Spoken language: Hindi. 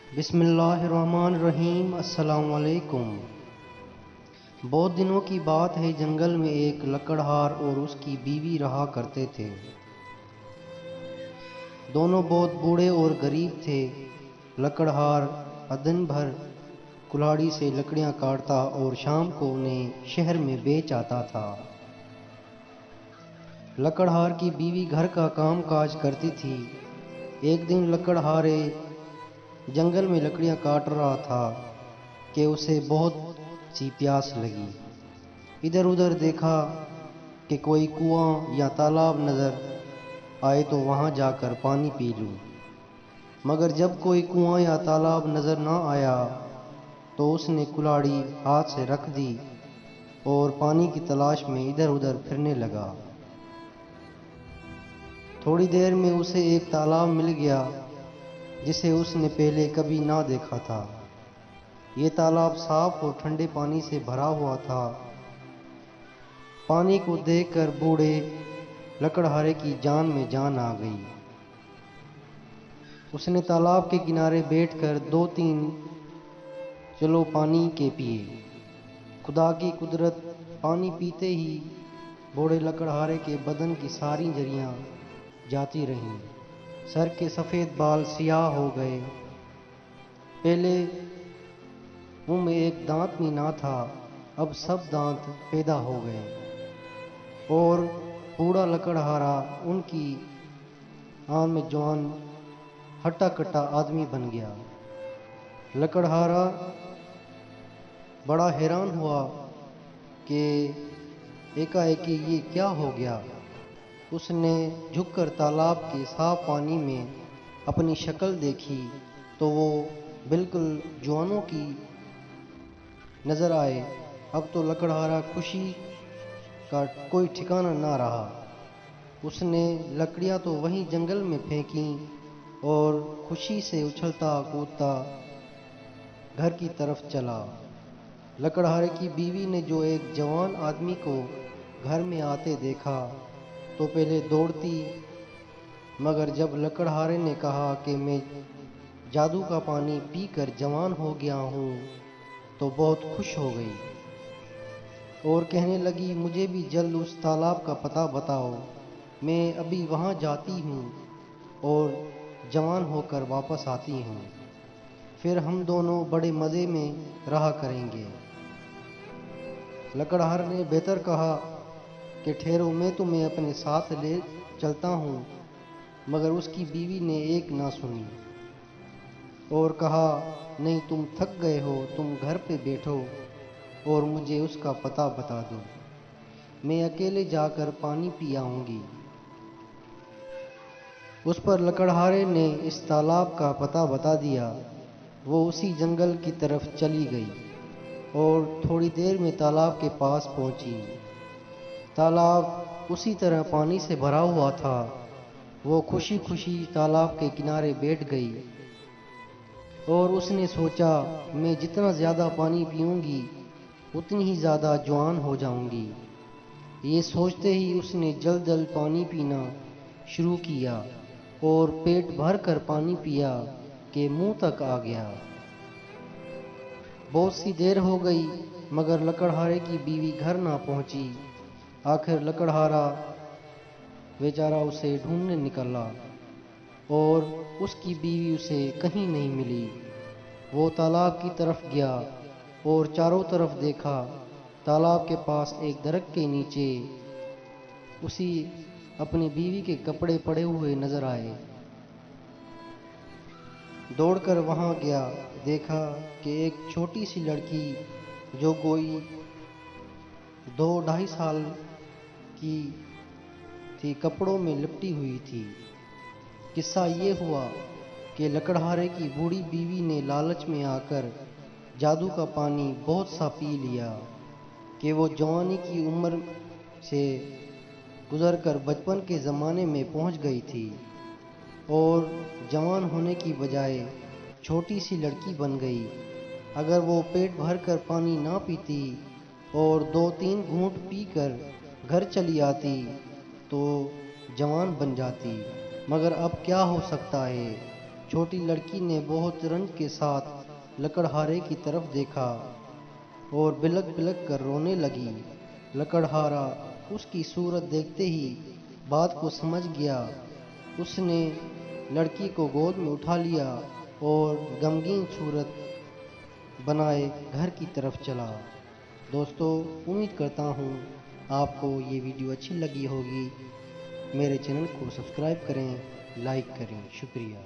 बिस्मिल्लाहिर्रहमानिर्रहीम। अस्सलाम वालेकुम। बहुत दिनों की बात है, जंगल में एक लकड़हार और उसकी बीवी रहा करते थे। दोनों बहुत बूढ़े और गरीब थे। लकड़हार दिन भर कुल्हाड़ी से लकड़ियां काटता और शाम को उन्हें शहर में बेच आता था। लकड़हार की बीवी घर का काम काज करती थी। एक दिन लकड़हारे जंगल में लकड़ियां काट रहा था कि उसे बहुत सी प्यास लगी। इधर उधर देखा कि कोई कुआं या तालाब नजर आए तो वहां जाकर पानी पी लूं। मगर जब कोई कुआं या तालाब नजर न आया तो उसने कुल्हाड़ी हाथ से रख दी और पानी की तलाश में इधर उधर फिरने लगा। थोड़ी देर में उसे एक तालाब मिल गया जिसे उसने पहले कभी ना देखा था। ये तालाब साफ और ठंडे पानी से भरा हुआ था। पानी को देखकर बूढ़े लकड़हारे की जान में जान आ गई। उसने तालाब के किनारे बैठकर 2-3 चलो पानी के पिए। खुदा की कुदरत, पानी पीते ही बूढ़े लकड़हारे के बदन की सारी जरियां जाती रहीं। सर के सफ़ेद बाल सियाह हो गए। पहले मुंह में एक दांत भी ना था, अब सब दांत पैदा हो गए और बूढ़ा लकड़हारा उनकी आन में जवान हट्टा कट्टा आदमी बन गया। लकड़हारा बड़ा हैरान हुआ कि एकाएकी ये क्या हो गया। उसने झुककर तालाब के साफ पानी में अपनी शक्ल देखी तो वो बिल्कुल जवानों की नजर आए। अब तो लकड़हारा खुशी का कोई ठिकाना ना रहा। उसने लकड़ियां तो वहीं जंगल में फेंकी और खुशी से उछलता कूदता घर की तरफ चला। लकड़हारे की बीवी ने जो एक जवान आदमी को घर में आते देखा तो पहले दौड़ती, मगर जब लकड़हारे ने कहा कि मैं जादू का पानी पीकर जवान हो गया हूँ तो बहुत खुश हो गई और कहने लगी, मुझे भी जल्द उस तालाब का पता बताओ, मैं अभी वहाँ जाती हूँ और जवान होकर वापस आती हूँ, फिर हम दोनों बड़े मज़े में रहा करेंगे। लकड़हार ने बेहतर कहा कि ठहरो, मैं तुम्हें अपने साथ ले चलता हूँ। मगर उसकी बीवी ने एक ना सुनी और कहा, नहीं, तुम थक गए हो, तुम घर पे बैठो और मुझे उसका पता बता दो, मैं अकेले जाकर पानी पी आऊंगी। उस पर लकड़हारे ने इस तालाब का पता बता दिया। वो उसी जंगल की तरफ चली गई और थोड़ी देर में तालाब के पास पहुंची। तालाब उसी तरह पानी से भरा हुआ था। वो खुशी खुशी तालाब के किनारे बैठ गई और उसने सोचा, मैं जितना ज़्यादा पानी पीऊंगी उतनी ही ज़्यादा जवान हो जाऊंगी। ये सोचते ही उसने जल्द जल्द पानी पीना शुरू किया और पेट भर कर पानी पिया कि मुंह तक आ गया। बहुत सी देर हो गई मगर लकड़हारे की बीवी घर ना पहुंची। आखिर लकड़हारा बेचारा उसे ढूंढने निकला और उसकी बीवी उसे कहीं नहीं मिली। वो तालाब की तरफ गया और चारों तरफ देखा। तालाब के पास एक दरख्त के नीचे उसी अपनी बीवी के कपड़े पड़े हुए नजर आए। दौड़कर वहां गया, देखा कि एक छोटी सी लड़की जो कोई 2-2.5 साल की थी कपड़ों में लिपटी हुई थी। किस्सा ये हुआ कि लकड़हारे की बूढ़ी बीवी ने लालच में आकर जादू का पानी बहुत सा पी लिया कि वो जवानी की उम्र से गुजरकर बचपन के ज़माने में पहुंच गई थी और जवान होने की बजाय छोटी सी लड़की बन गई। अगर वो पेट भर कर पानी ना पीती और 2-3 घूंट पीकर घर चली आती तो जवान बन जाती। मगर अब क्या हो सकता है, छोटी लड़की ने बहुत रंज के साथ लकड़हारे की तरफ देखा और बिलक बिलक कर रोने लगी। लकड़हारा उसकी सूरत देखते ही बात को समझ गया। उसने लड़की को गोद में उठा लिया और गमगीन सूरत बनाए घर की तरफ चला। दोस्तों, उम्मीद करता हूँ आपको ये वीडियो अच्छी लगी होगी। मेरे चैनल को सब्सक्राइब करें, लाइक करें। शुक्रिया।